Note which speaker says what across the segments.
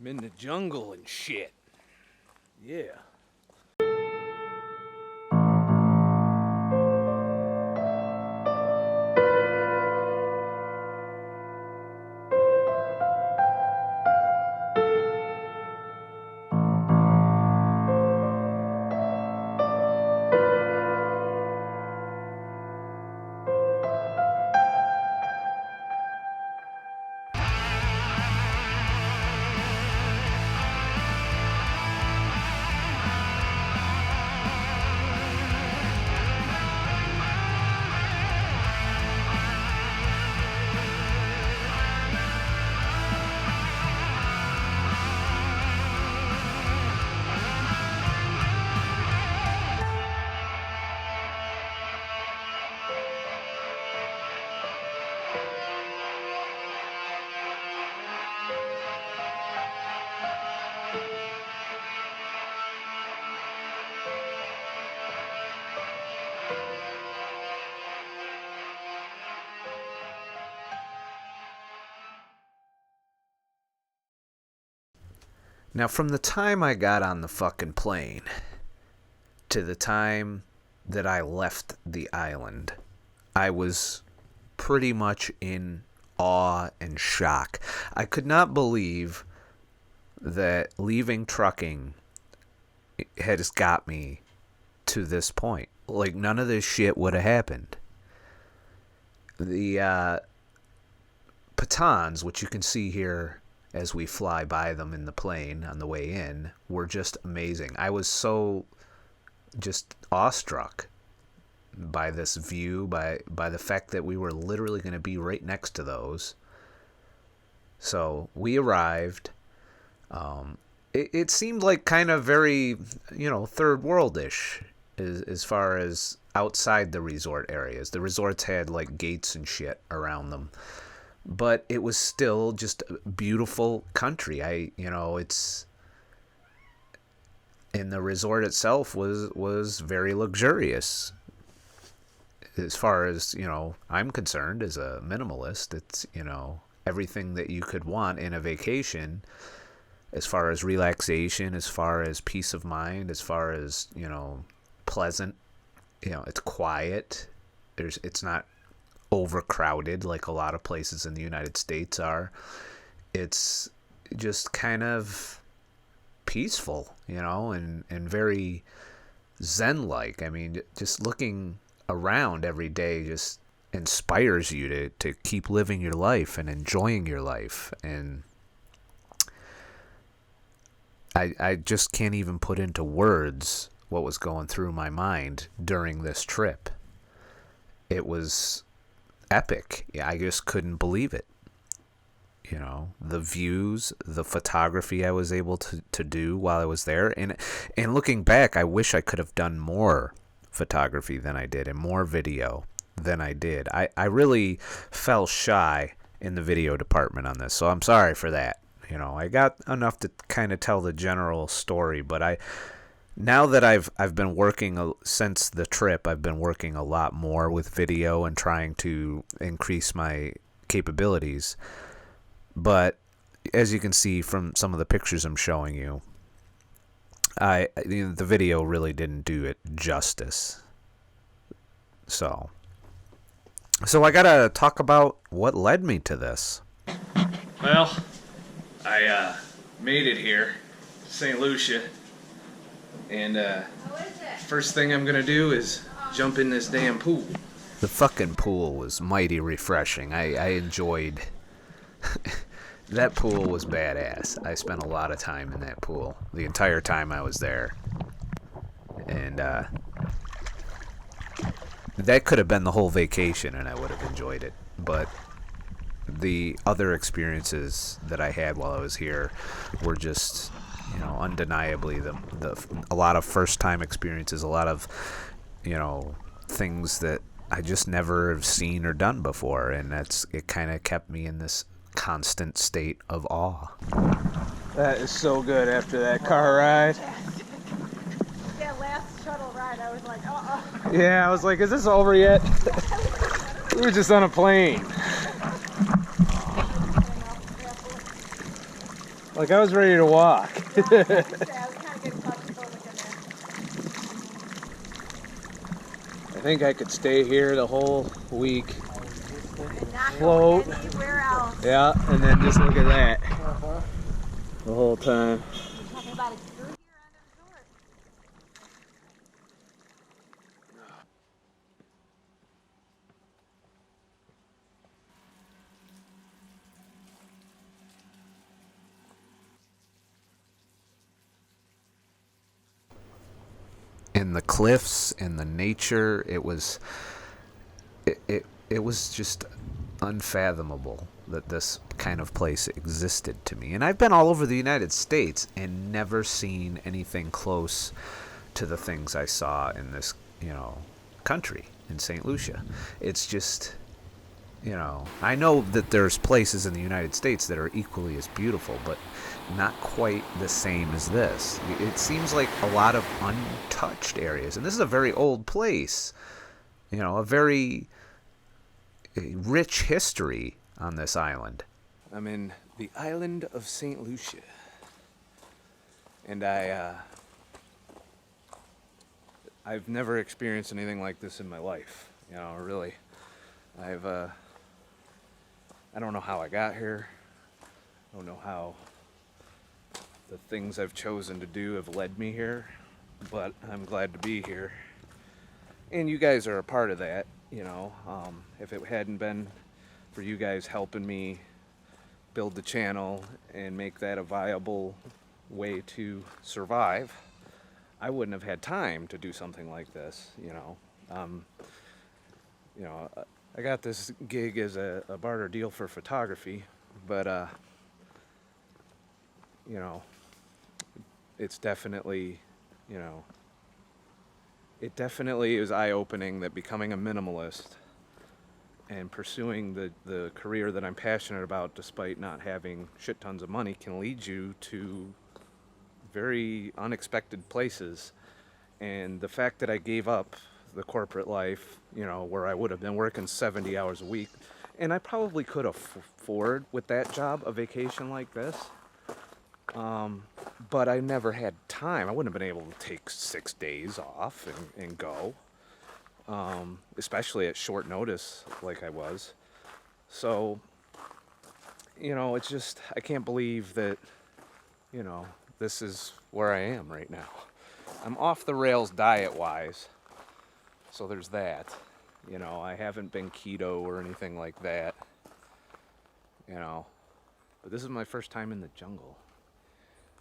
Speaker 1: I'm in the jungle and shit. Yeah.
Speaker 2: Now, from the time I got on the fucking plane to the time that I left the island, I was pretty much in awe and shock. I could not believe that leaving trucking has got me to this point. Like, none of this shit would have happened. The pitons, which you can see here as we fly by them in the plane on the way in, were just amazing. I was so just awestruck by this view, by the fact that we were literally going to be right next to those. So we arrived. It seemed like kind of very, third world-ish as far as outside the resort areas. The resorts had like gates and shit around them. But it was still just a beautiful country. It's, and the resort itself was very luxurious. As far as, I'm concerned as a minimalist, it's, everything that you could want in a vacation, as far as relaxation, as far as peace of mind, as far as, pleasant, it's quiet. It's not overcrowded like a lot of places in the United States are. It's just kind of peaceful, and very zen-like. I mean, just looking around every day just inspires you to keep living your life and enjoying your life. And I just can't even put into words what was going through my mind during this trip. It was epic. Yeah, I just couldn't believe it. The views, the photography I was able to do while I was there. And looking back, I wish I could have done more photography than I did and more video than I did. I really fell shy in the video department on this, so I'm sorry for that. I got enough to kind of tell the general story, but now that I've been working since the trip, I've been working a lot more with video and trying to increase my capabilities. But as you can see from some of the pictures I'm showing you, the video really didn't do it justice. So I gotta talk about what led me to this.
Speaker 1: Well, I made it here, Saint Lucia. And first thing I'm gonna do is jump in this damn pool.
Speaker 2: The fucking pool was mighty refreshing. I enjoyed that pool. Was badass. I spent a lot of time in that pool the entire time I was there, and that could have been the whole vacation and I would have enjoyed it. But the other experiences that I had while I was here were just, undeniably a lot of first time experiences, a lot of, things that I just never have seen or done before, and it kind of kept me in this constant state of awe.
Speaker 1: That is so good after that car ride.
Speaker 3: That last shuttle ride, I was like,
Speaker 1: Yeah, I was like, is this over yet? We were just on a plane. Like I was ready to walk.
Speaker 3: Yeah, I was kind of getting claustrophobic in
Speaker 1: I think I could stay here the whole week.
Speaker 3: there. And not
Speaker 1: Float.
Speaker 3: go anywhere else.
Speaker 1: Yeah, and then just look at that. The whole time.
Speaker 3: You're talking about excursions here on the resort.
Speaker 2: And the cliffs and the nature, it was just unfathomable that this kind of place existed to me. And I've been all over the United States and never seen anything close to the things I saw in this, country in Saint Lucia. It's just, I know that there's places in the United States that are equally as beautiful, but not quite the same as this. It seems like a lot of untouched areas. And this is a very old place, a very rich history on this island. I'm in the island of Saint Lucia. And I've never experienced anything like this in my life. Really. I don't know how I got here. I don't know how the things I've chosen to do have led me here, but I'm glad to be here. And you guys are a part of that, if it hadn't been for you guys helping me build the channel and make that a viable way to survive, I wouldn't have had time to do something like this, I got this gig as a barter deal for photography, but it's definitely, it definitely is eye-opening that becoming a minimalist and pursuing the career that I'm passionate about despite not having shit tons of money can lead you to very unexpected places. And the fact that I gave up the corporate life, where I would have been working 70 hours a week, and I probably could afford with that job a vacation like this, but I never had time. I wouldn't have been able to take 6 days off and go, especially at short notice like I was. So, it's just, I can't believe that, this is where I am right now. I'm off the rails diet-wise, so there's that. I haven't been keto or anything like that, but this is my first time in the jungle.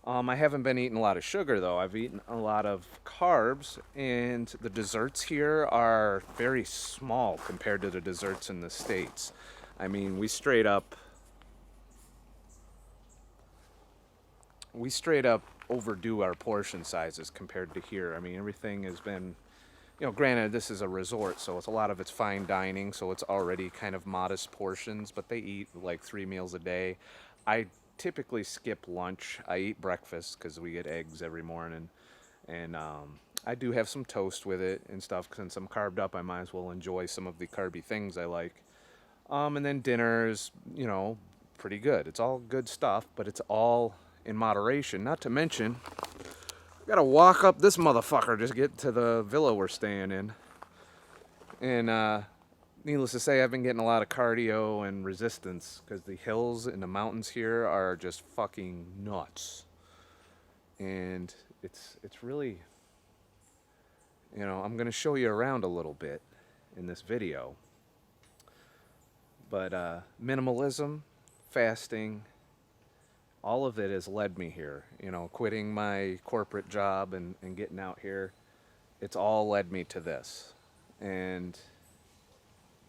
Speaker 2: I haven't been eating a lot of sugar, though. I've eaten a lot of carbs, and the desserts here are very small compared to the desserts in the States. I mean, we straight up overdo our portion sizes compared to here. I mean, everything has been, granted, this is a resort, so a lot of it's fine dining, so it's already kind of modest portions, but they eat like 3 meals a day. I typically skip lunch. I eat breakfast because we get eggs every morning, and I do have some toast with it and stuff. Since I'm carved up, I might as well enjoy some of the carby things I like. And then dinner is, pretty good. It's all good stuff, but it's all in moderation. Not to mention, I gotta walk up this motherfucker just to get to the villa we're staying in. And needless to say, I've been getting a lot of cardio and resistance because the hills and the mountains here are just fucking nuts. And it's really, I'm gonna show you around a little bit in this video. But minimalism, fasting, all of it has led me here. Quitting my corporate job and getting out here, it's all led me to this. And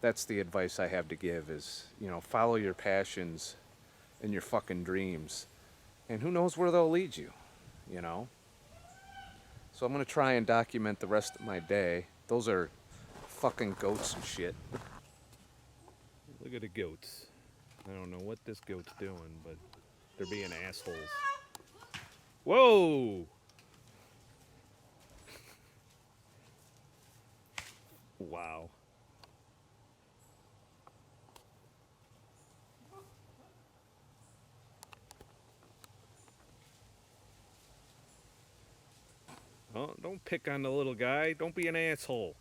Speaker 2: that's the advice I have to give is, follow your passions and your fucking dreams. And who knows where they'll lead you, So I'm going to try and document the rest of my day. Those are fucking goats and shit. Look at the goats. I don't know what this goat's doing, but they're being assholes. Whoa! Wow.
Speaker 1: Don't pick on the little guy. Don't be an asshole.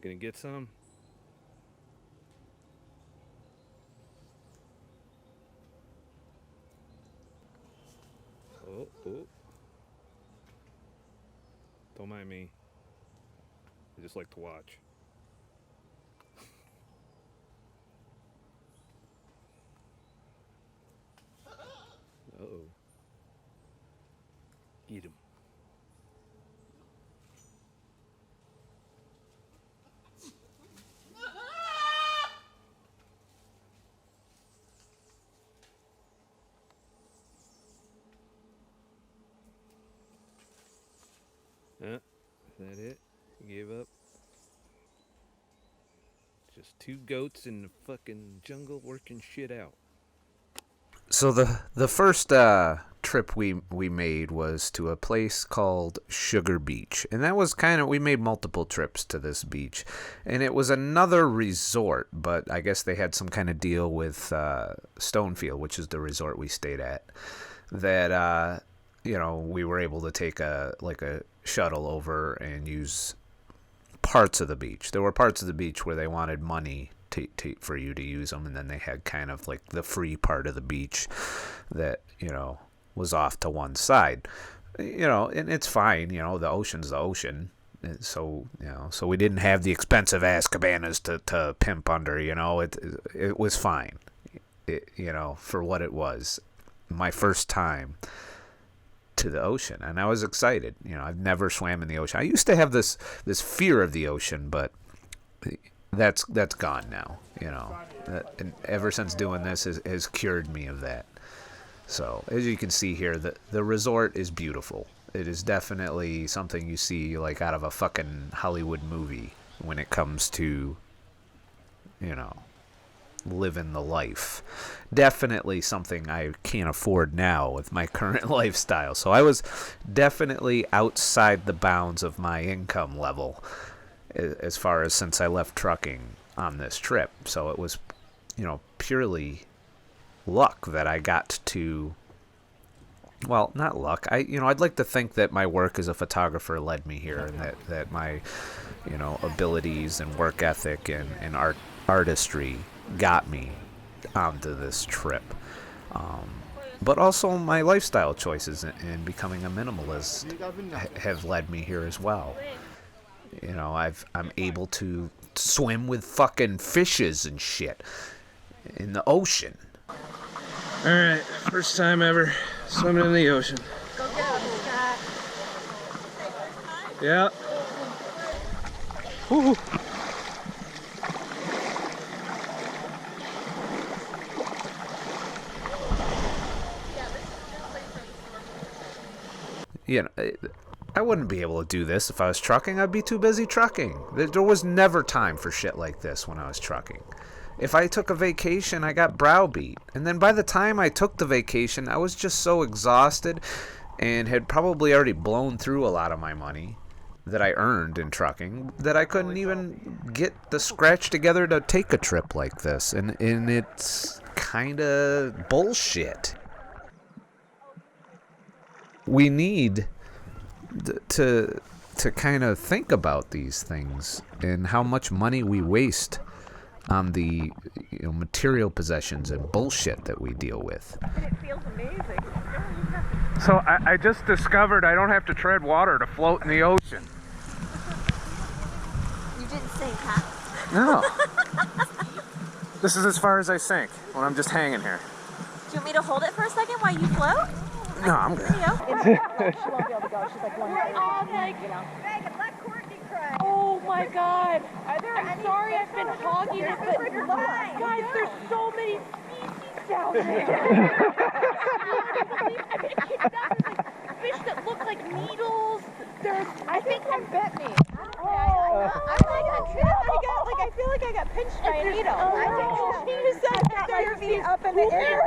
Speaker 1: Gonna get some? Oh. Don't mind me. I just like to watch. Uh-oh. Eat him. Is that it? You gave up? Just two goats in the fucking jungle working shit out.
Speaker 2: So the first trip we made was to a place called Sugar Beach, and that was we made multiple trips to this beach, and it was another resort, but I guess they had some kind of deal with Stonefield, which is the resort we stayed at, that we were able to take a shuttle over and use parts of the beach. There were parts of the beach where they wanted money for you to use them, and then they had kind of like the free part of the beach that was off to one side, and it's fine. The ocean's the ocean, and so we didn't have the expensive ass cabanas to pimp under. It was fine, for what it was. My first time to the ocean, and I was excited. I've never swam in the ocean. I used to have this fear of the ocean, but that's gone now. And ever since doing this has cured me of that. So as you can see here, the resort is beautiful. It is definitely something you see like out of a fucking Hollywood movie when it comes to living the life. Definitely something I can't afford now with my current lifestyle. So I was definitely outside the bounds of my income level as far as since I left trucking on this trip. So it was, purely luck that I got to, well, not luck. I'd like to think that my work as a photographer led me here, and that my, abilities and work ethic and artistry got me onto this trip. But also my lifestyle choices in becoming a minimalist have led me here as well. I'm able to swim with fucking fishes and shit in the ocean.
Speaker 1: Alright, first time ever swimming in the ocean.
Speaker 3: Go get him, Scott.
Speaker 1: Yeah. Woo. I wouldn't be able to do this if I was trucking. I'd be too busy trucking. There was never time for shit like this when I was trucking. If I took a vacation, I got browbeat. And then by the time I took the vacation, I was just so exhausted and had probably already blown through a lot of my money that I earned in trucking that I couldn't even get the scratch together to take a trip like this. And it's kind of bullshit. We need to kind of think about these things and how much money we waste on the material possessions and bullshit that we deal with.
Speaker 3: And it feels amazing.
Speaker 1: So I just discovered I don't have to tread water to float in the ocean.
Speaker 3: You didn't sink, huh?
Speaker 1: No. This is as far as I sink when I'm just hanging here.
Speaker 3: Do you want me to hold it for a second while you float?
Speaker 1: No, I'm good.
Speaker 3: She won't be able to go. She's like one
Speaker 4: We're all like,
Speaker 3: Megan, let Courtney cry.
Speaker 4: oh my god.
Speaker 3: Are there
Speaker 4: I'm sorry I've been hogging it, but guys, there's so many species down there. I kidnapped like fish that look like needles. There's,
Speaker 3: I think one bit me.
Speaker 4: oh,
Speaker 3: I feel like I got pinched by a needle.
Speaker 4: oh,
Speaker 3: You said that your feet up in the air.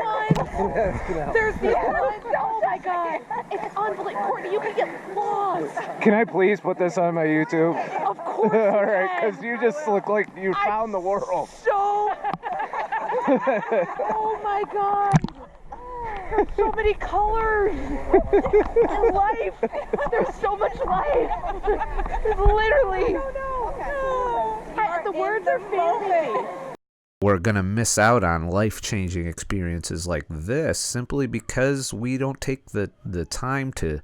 Speaker 4: there's these ones. Oh my god. It's unbelievable. Courtney, you can get lost.
Speaker 1: Can I please put this on my YouTube?
Speaker 4: Of course.
Speaker 1: All right, because you just look like you found the world.
Speaker 4: So. Oh my god. There's so many colors in life. There's so much life. It's literally. The words are failing me.
Speaker 2: We're going to miss out on life-changing experiences like this simply because we don't take the time to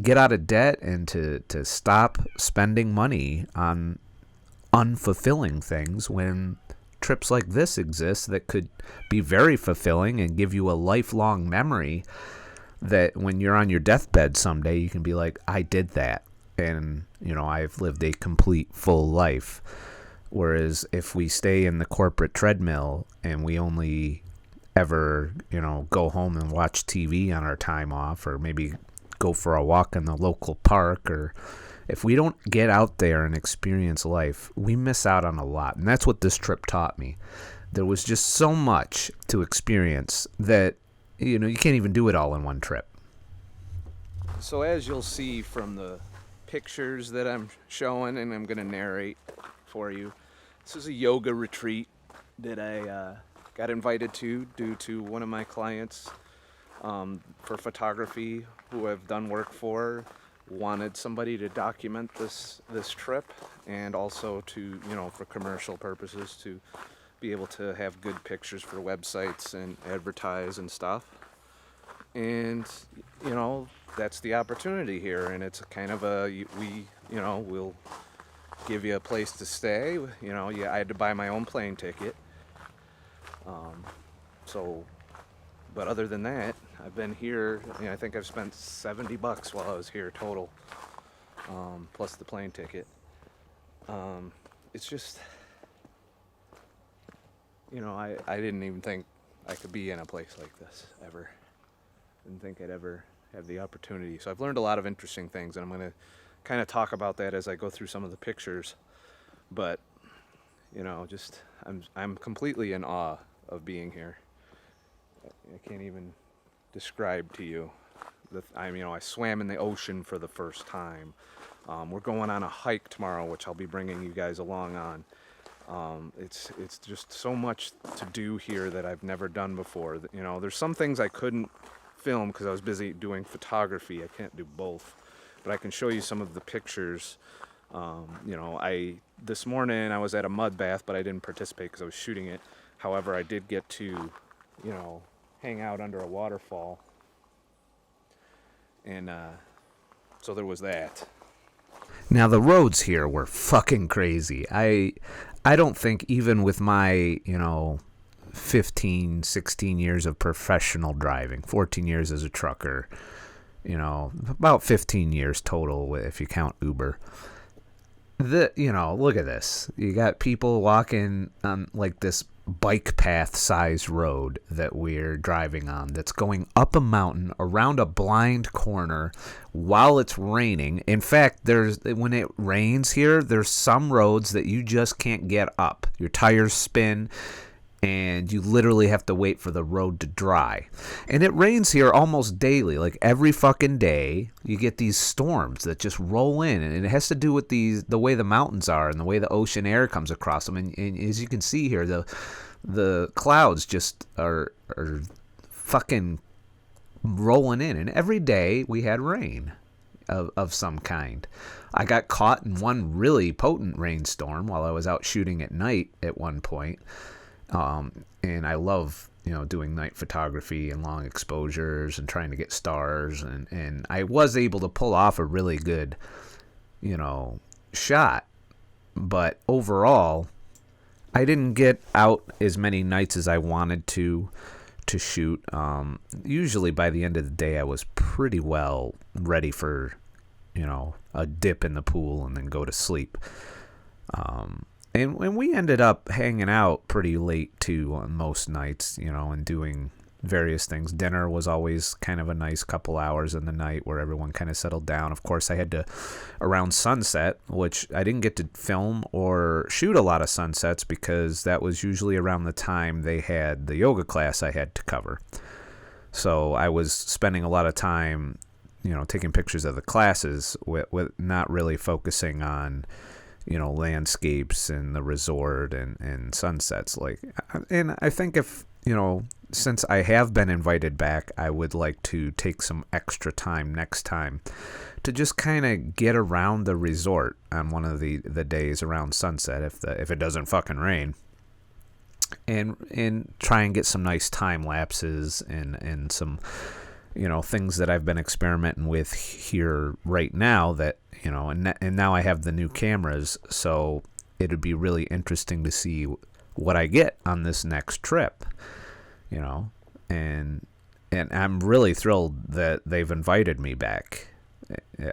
Speaker 2: get out of debt and to stop spending money on unfulfilling things when trips like this exist that could be very fulfilling and give you a lifelong memory that when you're on your deathbed someday, you can be like, I did that. And, I've lived a complete full life. Whereas if we stay in the corporate treadmill and we only ever, go home and watch TV on our time off, or maybe go for a walk in the local park, or if we don't get out there and experience life, we miss out on a lot. And that's what this trip taught me. There was just so much to experience that, you can't even do it all in one trip. So as you'll see from the pictures that I'm showing and I'm going to narrate for you, this is a yoga retreat that I got invited to due to one of my clients for photography who I've done work for wanted somebody to document this trip, and also to, for commercial purposes, to be able to have good pictures for websites and advertise and stuff. And that's the opportunity here, and it's kind of we'll give you a place to stay. I had to buy my own plane ticket. But other than that, I've been here. I think I've spent $70 while I was here total, plus the plane ticket. It's just, I didn't even think I could be in a place like this ever. Didn't think I'd ever have the opportunity. So I've learned a lot of interesting things, and I'm going to kind of talk about that as I go through some of the pictures. But I'm completely in awe of being here. I can't even describe to you. I swam in the ocean for the first time. We're going on a hike tomorrow, which I'll be bringing you guys along on. It's just so much to do here that I've never done before. There's some things I couldn't film because I was busy doing photography. I can't do both. But I can show you some of the pictures. This morning I was at a mud bath, but I didn't participate because I was shooting it. However, I did get to, hang out under a waterfall. And so there was that. Now the roads here were fucking crazy. I don't think even with my, 15, 16 years of professional driving, 14 years as a trucker, about 15 years total if you count Uber. Look at this. You got people walking on like this bike path size road that we're driving on that's going up a mountain around a blind corner while it's raining. In fact, when it rains here, there's some roads that you just can't get up. Your tires spin, and you literally have to wait for the road to dry. And it rains here almost daily. Like every fucking day, you get these storms that just roll in, and it has to do with the way the mountains are and the way the ocean air comes across them. And as you can see here, the clouds just are fucking rolling in. And every day we had rain of some kind. I got caught in one really potent rainstorm while I was out shooting at night at one point. And I love, doing night photography and long exposures and trying to get stars. And I was able to pull off a really good, shot. But overall, I didn't get out as many nights as I wanted to shoot. Usually by the end of the day, I was pretty well ready for, a dip in the pool and then go to sleep. And we ended up hanging out pretty late, too, on most nights, and doing various things. Dinner was always kind of a nice couple hours in the night where everyone kind of settled down. Of course, I had to, around sunset, which I didn't get to film or shoot a lot of sunsets because that was usually around the time they had the yoga class I had to cover. So I was spending a lot of time, taking pictures of the classes with not really focusing on landscapes and the resort and sunsets. And I think if, since I have been invited back, I would like to take some extra time next time to just kind of get around the resort on one of the days around sunset, if it doesn't fucking rain, and try and get some nice time lapses and some things that I've been experimenting with here right now that and now I have the new cameras, so it'd be really interesting to see what I get on this next trip, and I'm really thrilled that they've invited me back.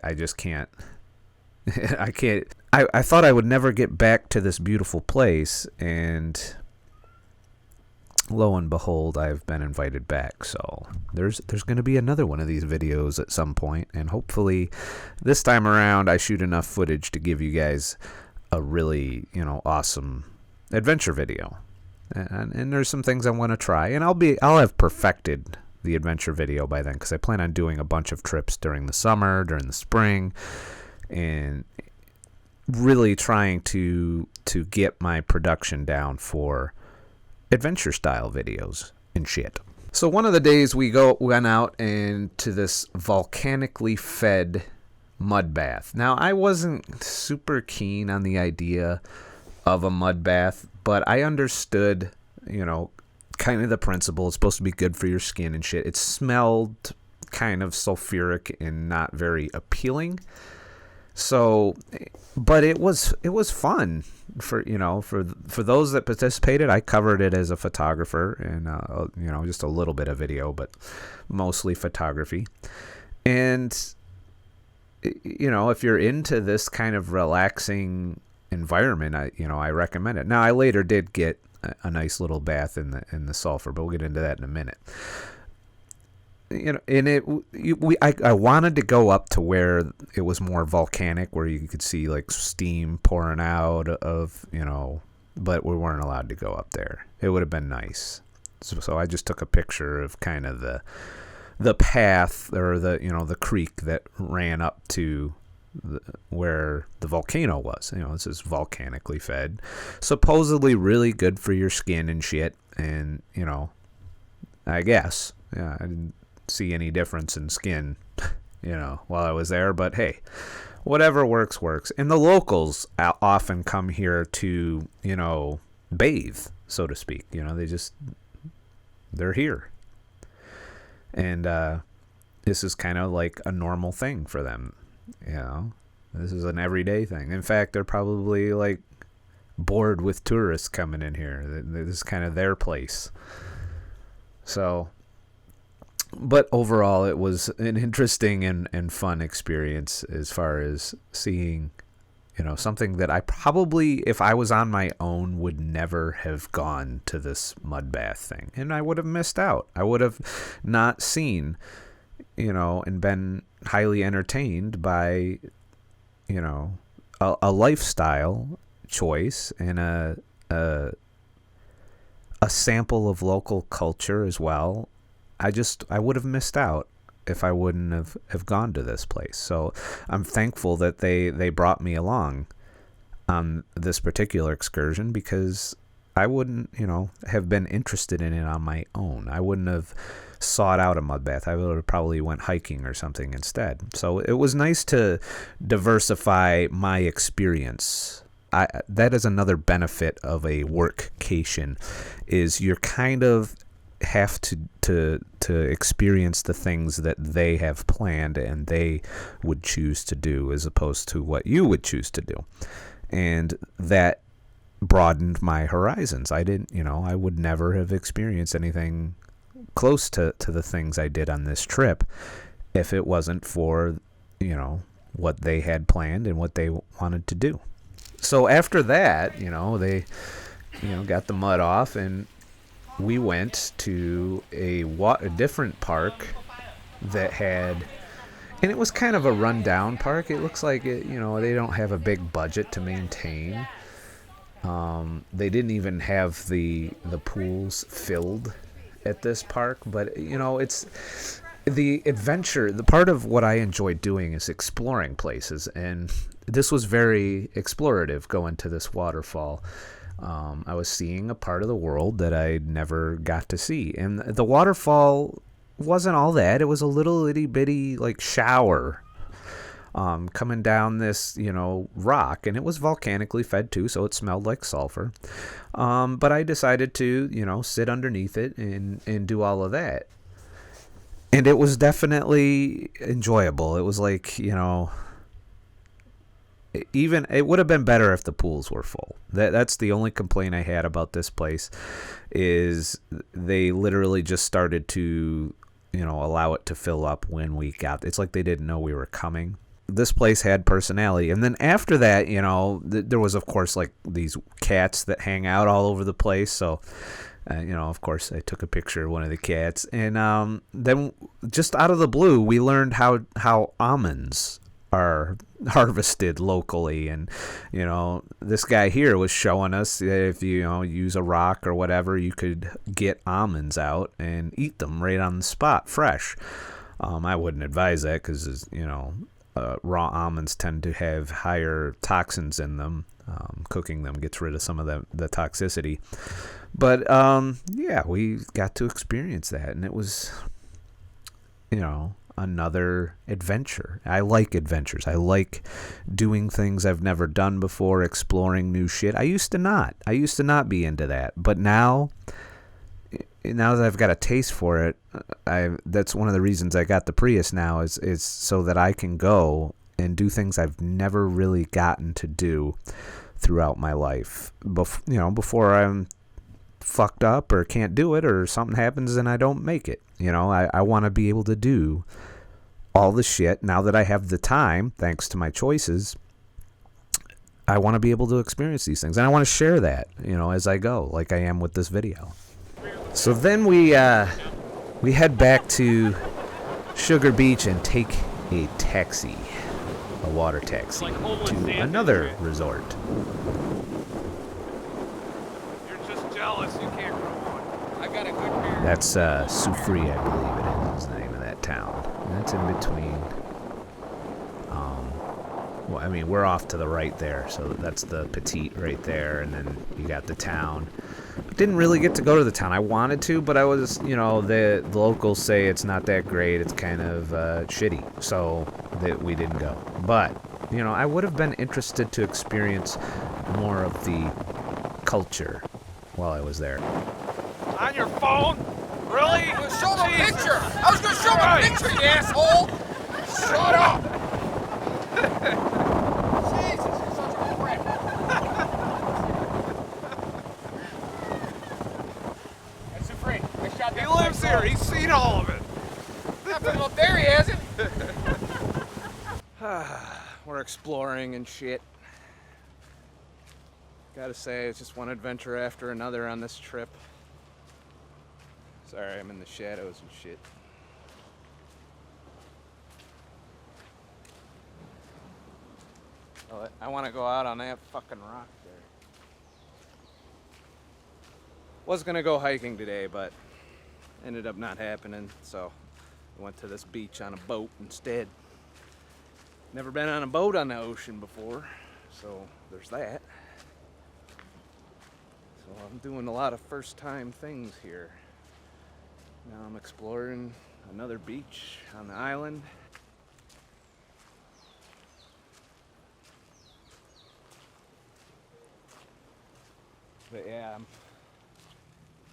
Speaker 2: I just can't. I can't. I thought I would never get back to this beautiful place, and lo and behold, I've been invited back. So there's going to be another one of these videos at some point, and hopefully this time around I shoot enough footage to give you guys a really awesome adventure video. And there's some things I want to try, and I'll have perfected the adventure video by then, because I plan on doing a bunch of trips during the summer, during the spring, and really trying to get my production down for adventure style videos and shit. So one of the days we went out into this volcanically fed mud bath. Now, I wasn't super keen on the idea of a mud bath, but I understood, kind of the principle. It's supposed to be good for your skin and shit. It smelled kind of sulfuric and not very appealing. So, but it was fun for those that participated. I covered it as a photographer, and just a little bit of video, but mostly photography. And if you're into this kind of relaxing environment, I recommend it. Now, I later did get a nice little bath in the sulfur, but we'll get into that in a minute. I wanted to go up to where it was more volcanic, where you could see like steam pouring out of, but we weren't allowed to go up there. It would have been nice. So I just took a picture of kind of the path, or the creek that ran up to where the volcano was. This is volcanically fed, supposedly really good for your skin and shit. And I guess, I didn't see any difference in skin, while I was there. But hey, whatever works. And the locals often come here to, bathe, so to speak. They're here. And this is kind of like a normal thing for them. This is an everyday thing. In fact, they're probably like bored with tourists coming in here. This is kind of their place. So, but overall, it was an interesting and fun experience as far as seeing, something that I probably, if I was on my own, would never have gone to this mud bath thing. And I would have missed out. I would have not seen, and been highly entertained by, a lifestyle choice and a sample of local culture as well. I would have missed out if I wouldn't have gone to this place. So I'm thankful that they brought me along on this particular excursion, because I wouldn't, have been interested in it on my own. I wouldn't have sought out a mud bath. I would have probably went hiking or something instead. So it was nice to diversify my experience. That is another benefit of a workcation, is you're kind of have to experience the things that they have planned and they would choose to do, as opposed to what you would choose to do. And that broadened my horizons. I would never have experienced anything close to the things I did on this trip if it wasn't for, what they had planned and what they wanted to do. So after that, they, got the mud off, and we went to a different park that had, and it was kind of a rundown park. It looks like it, they don't have a big budget to maintain. They didn't even have the pools filled at this park, but it's the adventure. The part of what I enjoy doing is exploring places, and this was very explorative going to this waterfall. I was seeing a part of the world that I never got to see. And the waterfall wasn't all that. It was a little itty bitty like shower coming down this, rock, and it was volcanically fed too, so it smelled like sulfur. But I decided to, sit underneath it and do all of that. And it was definitely enjoyable. It was like, even it would have been better if the pools were full. That's the only complaint I had about this place, is they literally just started to, allow it to fill up when we got. It's like they didn't know we were coming. This place had personality. And then after that, there was, of course, like these cats that hang out all over the place. So, of course, I took a picture of one of the cats. And then just out of the blue, we learned how almonds are harvested locally. And, this guy here was showing us if you use a rock or whatever, you could get almonds out and eat them right on the spot, fresh. I wouldn't advise that because, raw almonds tend to have higher toxins in them. Cooking them gets rid of some of the toxicity. But, yeah, we got to experience that, and it was, another adventure. I like adventures. I like doing things I've never done before, exploring new shit. I used to not be into that. But now that I've got a taste for it, that's one of the reasons I got the Prius now is so that I can go and do things I've never really gotten to do throughout my life. Before I'm fucked up or can't do it or something happens and I don't make it. I want to be able to do all the shit now that I have the time, thanks to my choices. I want to be able to experience these things, and I want to share that, as I go, like I am with this video. So then we head back to Sugar Beach and take a taxi, a water taxi, to another resort.
Speaker 5: You're just jealous you can't grow one. I got a good beard.
Speaker 2: That's Soufriere, I believe it is the name of that town. And that's in between. We're off to the right there, so that's the Petite right there, and then you got the town. Didn't really get to go to the town. I wanted to, but I was, the locals say it's not that great. It's kind of shitty, so that we didn't go. But, I would have been interested to experience more of the culture while I was there.
Speaker 5: On your phone? Really?
Speaker 6: Show them a picture! I was gonna show them a picture, you asshole! Shut up! Jesus, you're such a prick. That's Supreme. I shot that.
Speaker 5: He lives here. He's seen all of it.
Speaker 6: Nothing up there, he hasn't.
Speaker 5: We're exploring and shit. Gotta say, it's just one adventure after another on this trip. Sorry, I'm in the shadows and shit. Oh, I want to go out on that fucking rock there. Was gonna go hiking today, but ended up not happening, so I went to this beach on a boat instead. Never been on a boat on the ocean before, so there's that. So I'm doing a lot of first-time things here. Now I'm exploring another beach on the island. But yeah, I'm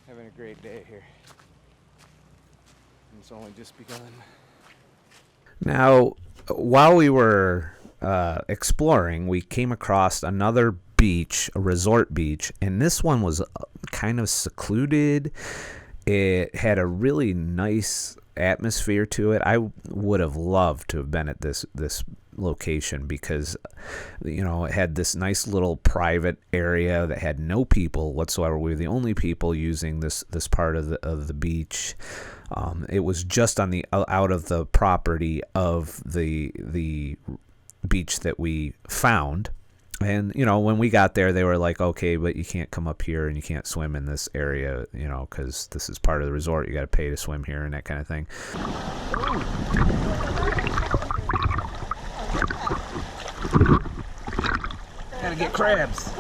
Speaker 5: having a great day here. And it's only just begun.
Speaker 2: Now, while we were exploring, we came across another beach, a resort beach, and this one was kind of secluded. It had a really nice atmosphere to it. I would have loved to have been at this location because, it had this nice little private area that had no people whatsoever. We were the only people using this part of the beach. It was just on the out of the property of the beach that we found. And, when we got there, they were like, okay, but you can't come up here and you can't swim in this area, because this is part of the resort. You got to pay to swim here and that kind of thing.
Speaker 1: gonna get crabs.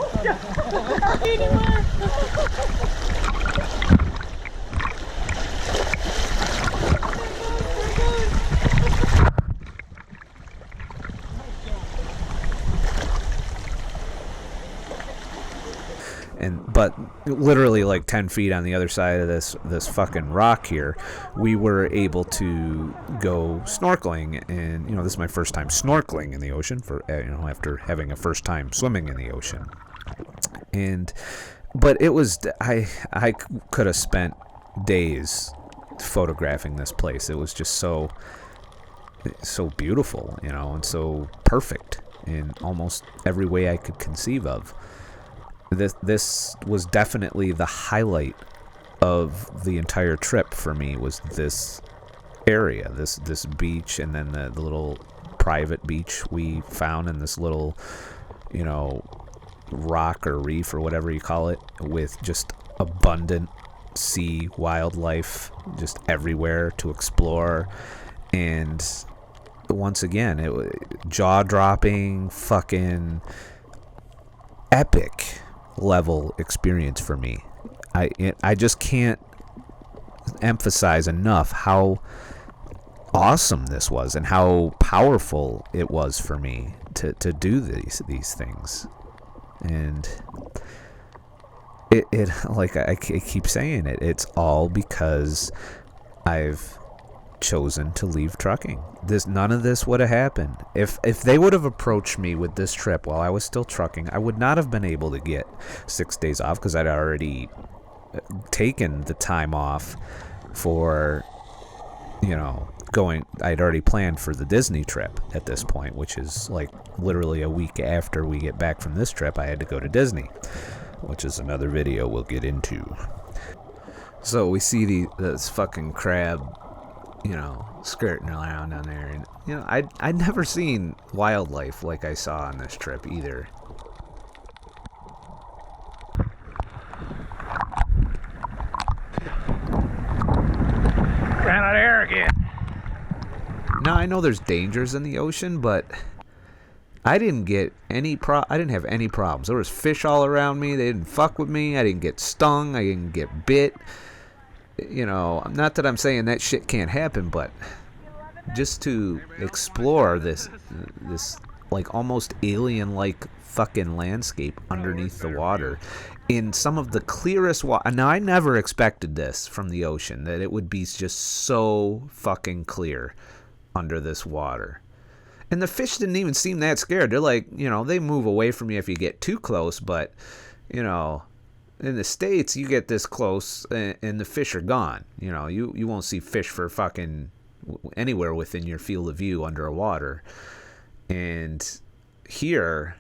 Speaker 1: But literally like 10 feet on the other side of this fucking rock here, we were able to go snorkeling. And you know, this is my first time snorkeling in the ocean, for you know, after having a first time swimming in the ocean. But it was, I could have spent days photographing this place. It was just so beautiful, you know, and so perfect in almost every way I could conceive of. This was definitely the highlight of the entire trip for me, was this area, this beach, and then the little private beach we found in this little, you know, rock or reef or whatever you call it, with just abundant sea wildlife just everywhere to explore. And once again, it was jaw-dropping, fucking epic level experience for me. I just can't emphasize enough how awesome this was and how powerful it was for me to do these things. And it like I keep saying it, it's all because I've chosen to leave trucking. None of this would have happened if they would have approached me with this trip while I was still trucking. I would not have been able to get 6 days off, because I'd already taken the time off for, you know, I'd already planned for the Disney trip at this point, which is like literally a week after we get back from this trip. I had to go to Disney, which is another video we'll get into. So we see this fucking crab, you know, skirting around down there, and you know, I'd never seen wildlife like I saw on this trip either.
Speaker 5: Ran out of air again.
Speaker 1: Now I know there's dangers in the ocean, but I didn't get I didn't have any problems. There was fish all around me. They didn't fuck with me. I didn't get stung. I didn't get bit. You know, not that I'm saying that shit can't happen, but just to explore this like almost alien-like fucking landscape underneath the water in some of the clearest water. Now, I never expected this from the ocean, that it would be just so fucking clear under this water. And the fish didn't even seem that scared. They're like, you know, they move away from you if you get too close, but, you know, in the States, you get this close and the fish are gone. You know, you won't see fish for fucking anywhere within your field of view underwater. And here,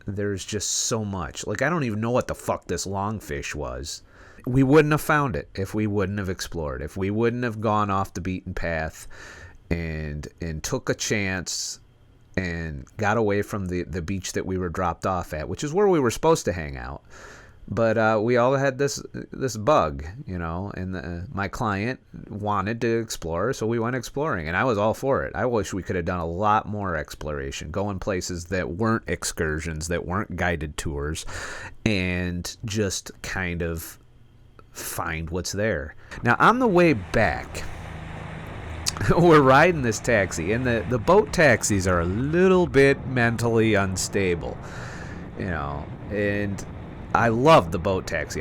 Speaker 1: there's just so much. Like, I don't even know what the fuck this longfish was. We wouldn't have found it if we wouldn't have explored. If we wouldn't have gone off the beaten path and took a chance and got away from the beach that we were dropped off at, which is where we were supposed to hang out. But we all had this bug, you know, and my client wanted to explore, so we went exploring, and I was all for it. I wish we could have done a lot more exploration, going places that weren't excursions, that weren't guided tours, and just kind of find what's there. Now, on the way back, we're riding this taxi, and the boat taxis are a little bit mentally unstable, you know, and I love the boat taxi.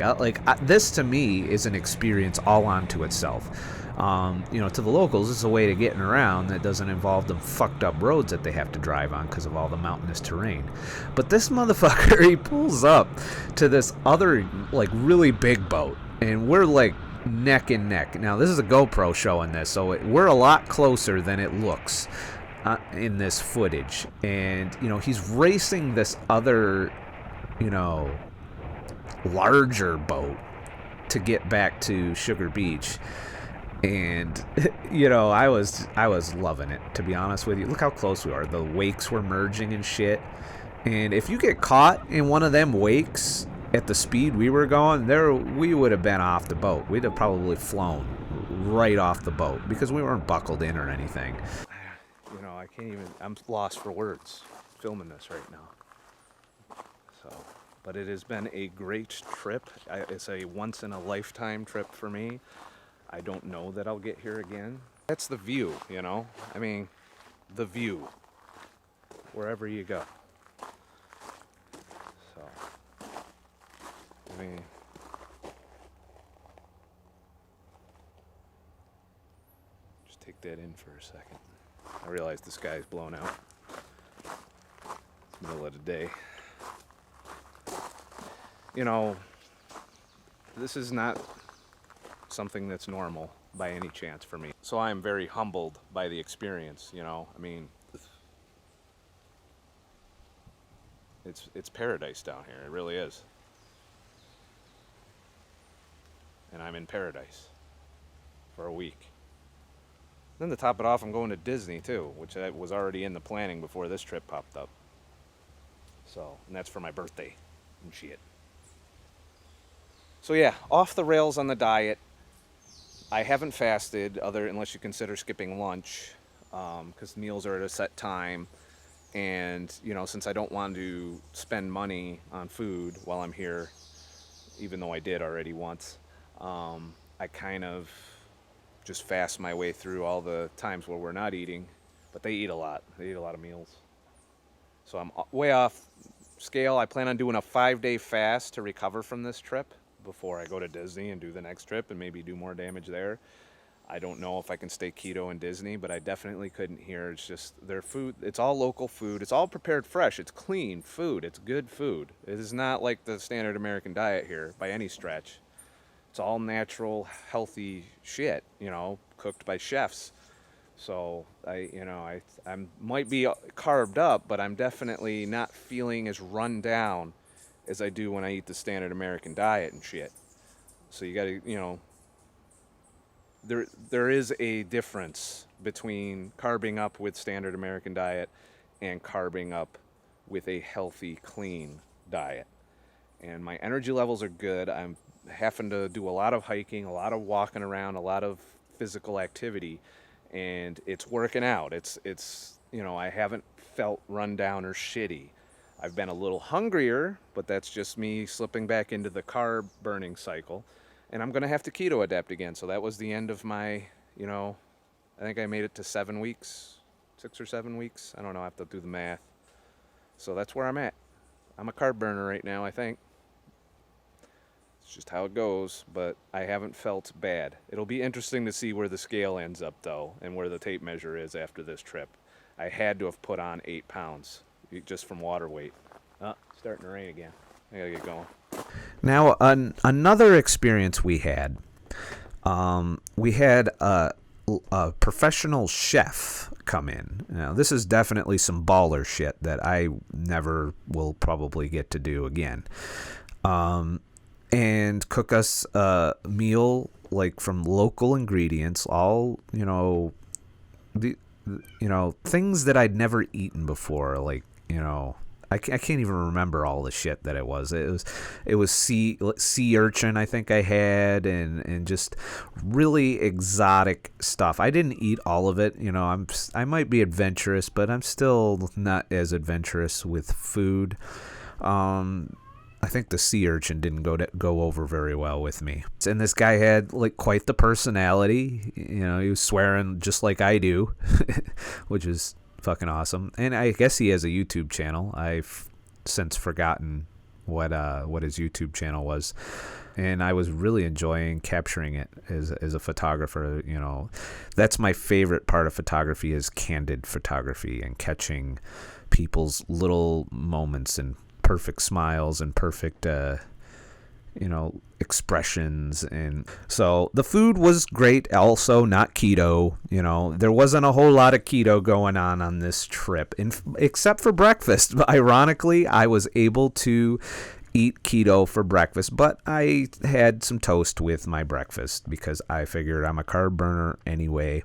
Speaker 1: This to me is an experience all onto itself. You know, to the locals, it's a way to getting around that doesn't involve the fucked up roads that they have to drive on because of all the mountainous terrain. But this motherfucker, he pulls up to this other, like, really big boat, and we're like neck and neck. Now, this is a GoPro showing this, so we're a lot closer than it looks in this footage. And, you know, he's racing this other, you know, larger boat to get back to Sugar Beach. And, you know, I was loving it, to be honest with you. Look how close we are. The wakes were merging and shit. And if you get caught in one of them wakes at the speed we were going, we would have been off the boat. We'd have probably flown right off the boat because we weren't buckled in or anything.
Speaker 5: You know, I'm lost for words filming this right now. So, but it has been a great trip. It's a once-in-a-lifetime trip for me. I don't know that I'll get here again. That's the view, you know? I mean, the view, wherever you go. So, I mean, just take that in for a second. I realize the sky's blown out. It's middle of the day. You know, this is not something that's normal by any chance for me. So I am very humbled by the experience, you know? I mean, it's paradise down here. It really is. And I'm in paradise for a week. Then to top it off, I'm going to Disney too, which I was already in the planning before this trip popped up. So, and that's for my birthday and shit. So yeah, off the rails on the diet. I haven't fasted, unless you consider skipping lunch, because meals are at a set time. And, you know, since I don't want to spend money on food while I'm here, even though I did already once, I kind of just fast my way through all the times where we're not eating. But they eat a lot. They eat a lot of meals. So I'm way off scale. I plan on doing a 5-day fast to recover from this trip before I go to Disney and do the next trip and maybe do more damage there. I don't know if I can stay keto in Disney, but I definitely couldn't here. It's just their food. It's all local food. It's all prepared fresh. It's clean food. It's good food. It is not like the standard American diet here by any stretch. It's all natural, healthy shit, you know, cooked by chefs. So I might be carved up, but I'm definitely not feeling as run down as I do when I eat the standard American diet and shit. So you gotta, you know, there is a difference between carbing up with standard American diet and carbing up with a healthy, clean diet. And my energy levels are good. I'm having to do a lot of hiking, a lot of walking around, a lot of physical activity, and it's working out. It's you know, I haven't felt run down or shitty. I've been a little hungrier, but that's just me slipping back into the carb burning cycle. And I'm going to have to keto adapt again. So that was the end of my, you know, I think I made it to 7 weeks, 6 or 7 weeks. I don't know. I have to do the math. So that's where I'm at. I'm a carb burner right now, I think. It's just how it goes, but I haven't felt bad. It'll be interesting to see where the scale ends up, though, and where the tape measure is after this trip. I had to have put on 8 pounds. Just from water weight. Starting to rain again. I gotta get going.
Speaker 2: Now, another experience we had a professional chef come in. Now, this is definitely some baller shit that I never will probably get to do again. And cook us a meal like from local ingredients, all, you know, things that I'd never eaten before, like, you know, I can't even remember all the shit that it was. It was sea urchin, I think I had, and just really exotic stuff. I didn't eat all of it. You know, I might be adventurous, but I'm still not as adventurous with food. I think the sea urchin didn't go over very well with me. And this guy had like quite the personality. You know, he was swearing just like I do, which is fucking awesome. And I guess he has a YouTube channel. I've since forgotten what his YouTube channel was. And I was really enjoying capturing it as a photographer. You know, that's my favorite part of photography, is candid photography and catching people's little moments and perfect smiles and perfect expressions. And so the food was great, also not keto. You know, there wasn't a whole lot of keto going on this trip, except for breakfast. Ironically, I was able to eat keto for breakfast, but I had some toast with my breakfast because I figured I'm a carb burner anyway.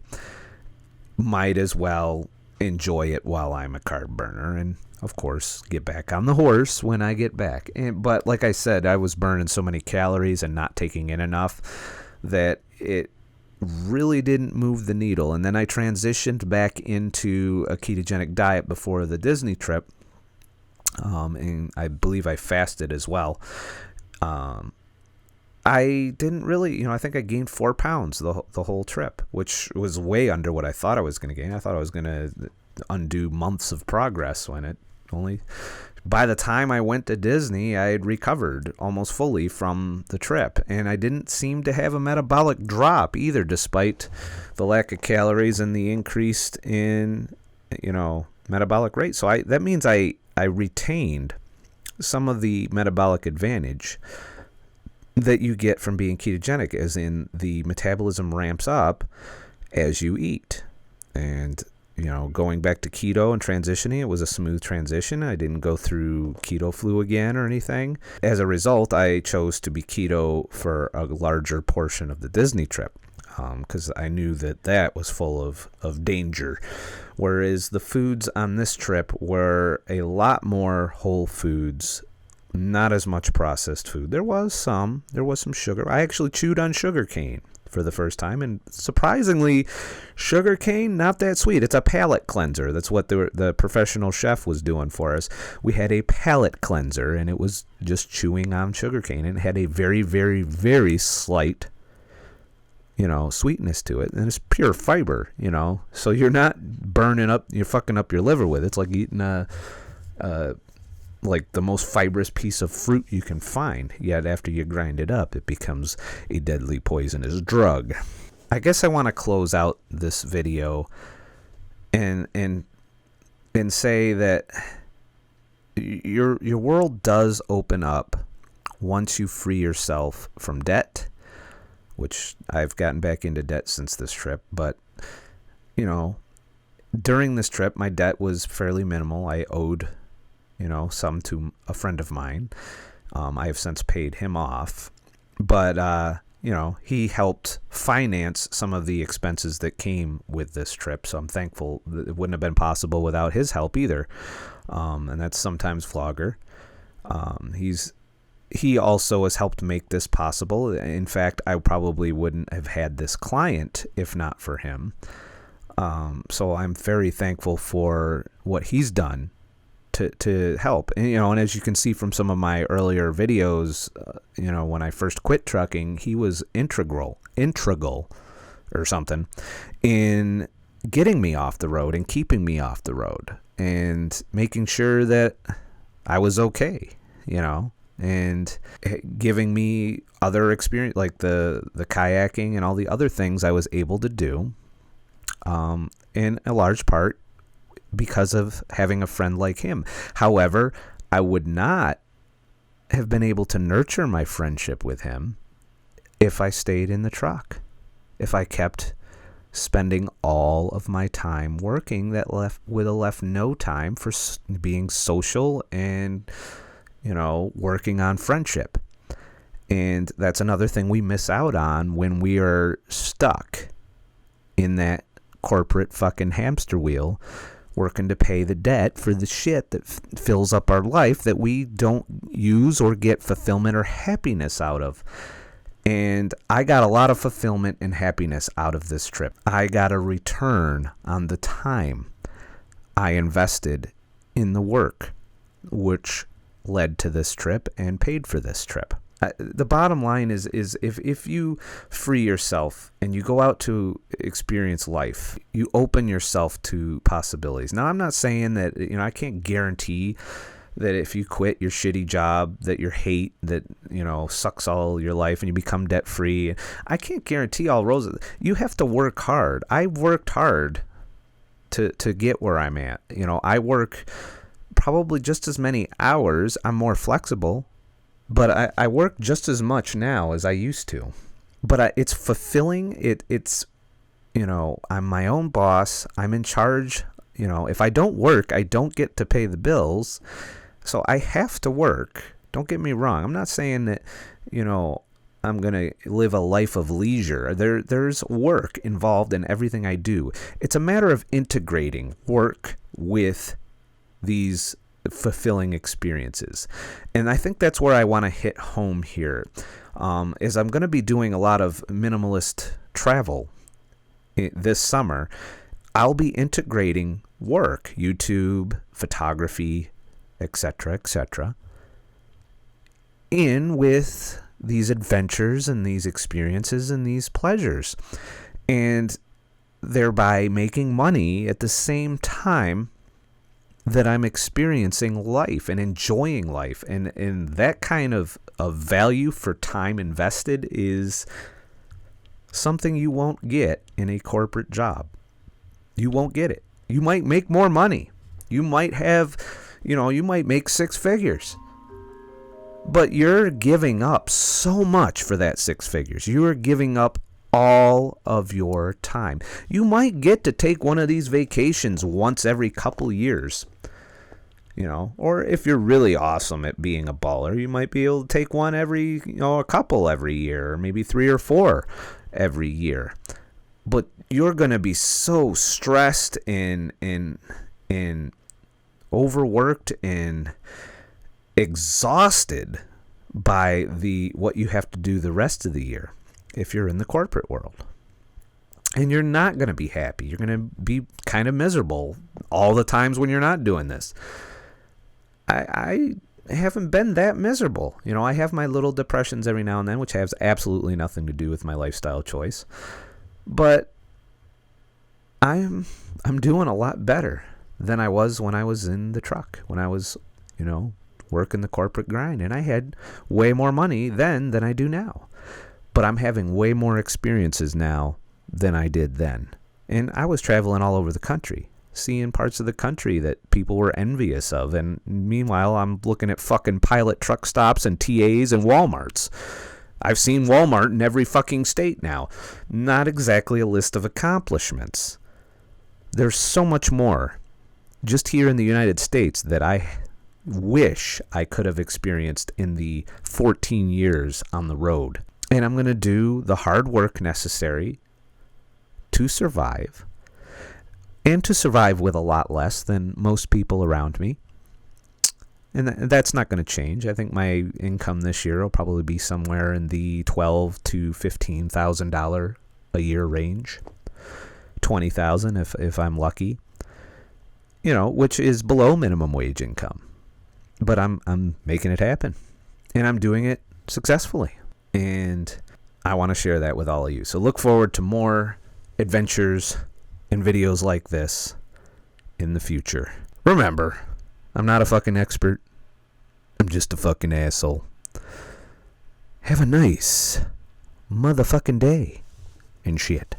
Speaker 2: Might as well enjoy it while I'm a carb burner, and of course get back on the horse when I get back. But like I said, I was burning so many calories and not taking in enough that it really didn't move the needle. And then I transitioned back into a ketogenic diet before the Disney trip, and I believe I fasted as well. I didn't really, I think I gained 4 pounds the whole trip, which was way under what I thought I was going to gain. I thought I was going to undo months of progress when it only, by the time I went to Disney, I had recovered almost fully from the trip, and I didn't seem to have a metabolic drop either, despite the lack of calories and the increased in, metabolic rate. So that means I retained some of the metabolic advantage that you get from being ketogenic, as in the metabolism ramps up as you eat. And, going back to keto and transitioning, it was a smooth transition. I didn't go through keto flu again or anything. As a result, I chose to be keto for a larger portion of the Disney trip, because I knew that was full of danger. Whereas the foods on this trip were a lot more whole foods, not as much processed food. There was some sugar. I actually chewed on sugar cane for the first time, and surprisingly, sugar cane, not that sweet. It's a palate cleanser. That's what the professional chef was doing for us. We had a palate cleanser, and it was just chewing on sugar cane, and it had a very, very, very slight, sweetness to it, and it's pure fiber, so you're not you're fucking up your liver with it. It's like eating like the most fibrous piece of fruit you can find, yet after you grind it up, it becomes a deadly poisonous drug. I guess I want to close out this video and say that your world does open up once you free yourself from debt, which I've gotten back into debt since this trip, but during this trip my debt was fairly minimal. I owed some to a friend of mine. I have since paid him off, but he helped finance some of the expenses that came with this trip, so I'm thankful that it wouldn't have been possible without his help either. And that's sometimes Flogger. He also has helped make this possible. In fact, I probably wouldn't have had this client if not for him. So I'm very thankful for what he's done to help. And as you can see from some of my earlier videos, when I first quit trucking, he was integral or something in getting me off the road and keeping me off the road and making sure that I was okay, and giving me other experience, like the kayaking and all the other things I was able to do, in a large part because of having a friend like him. However, I would not have been able to nurture my friendship with him if I stayed in the truck, if I kept spending all of my time working. That would have left no time for being social and working on friendship. And that's another thing we miss out on when we are stuck in that corporate fucking hamster wheel, working to pay the debt for the shit that fills up our life that we don't use or get fulfillment or happiness out of. And I got a lot of fulfillment and happiness out of this trip. I got a return on the time I invested in the work, which led to this trip and paid for this trip. The bottom line is if you free yourself and you go out to experience life, you open yourself to possibilities. Now, I'm not saying that, I can't guarantee that if you quit your shitty job that you hate, that, sucks all your life, and you become debt free. I can't guarantee all roses. You have to work hard. I worked hard to get where I'm at. I work probably just as many hours. I'm more flexible. But I work just as much now as I used to. But it's fulfilling. It's I'm my own boss. I'm in charge. If I don't work, I don't get to pay the bills. So I have to work. Don't get me wrong. I'm not saying that, I'm going to live a life of leisure. There's work involved in everything I do. It's a matter of integrating work with these fulfilling experiences. And I think that's where I want to hit home here, is I'm going to be doing a lot of minimalist travel this summer. I'll be integrating work, YouTube, photography, etc., etc., in with these adventures and these experiences and these pleasures, and thereby making money at the same time that I'm experiencing life and enjoying life. And that kind of value for time invested is something you won't get in a corporate job. You won't get it. You might make more money. You might have, you might make six figures. But you're giving up so much for that six figures. You are giving up all of your time. You might get to take one of these vacations once every couple years. Or if you're really awesome at being a baller, you might be able to take one every, a couple every year, or maybe 3 or 4 every year. But you're going to be so stressed and overworked and exhausted by what you have to do the rest of the year if you're in the corporate world. And you're not going to be happy. You're going to be kind of miserable all the times when you're not doing this. I haven't been that miserable. I have my little depressions every now and then, which has absolutely nothing to do with my lifestyle choice. But I'm doing a lot better than I was when I was in the truck, when I was, working the corporate grind. And I had way more money then than I do now. But I'm having way more experiences now than I did then. And I was traveling all over the country, seeing parts of the country that people were envious of. And meanwhile, I'm looking at fucking pilot truck stops and TAs and Walmarts. I've seen Walmart in every fucking state now. Not exactly a list of accomplishments. There's so much more just here in the United States that I wish I could have experienced in the 14 years on the road. And I'm going to do the hard work necessary to survive, and to survive with a lot less than most people around me. And that's not going to change. I think my income this year will probably be somewhere in the $12,000 to $15,000 a year range. $20,000 if I'm lucky. Which is below minimum wage income. But I'm making it happen. And I'm doing it successfully. And I want to share that with all of you. So look forward to more adventures and videos like this in the future. Remember, I'm not a fucking expert. I'm just a fucking asshole. Have a nice motherfucking day and shit.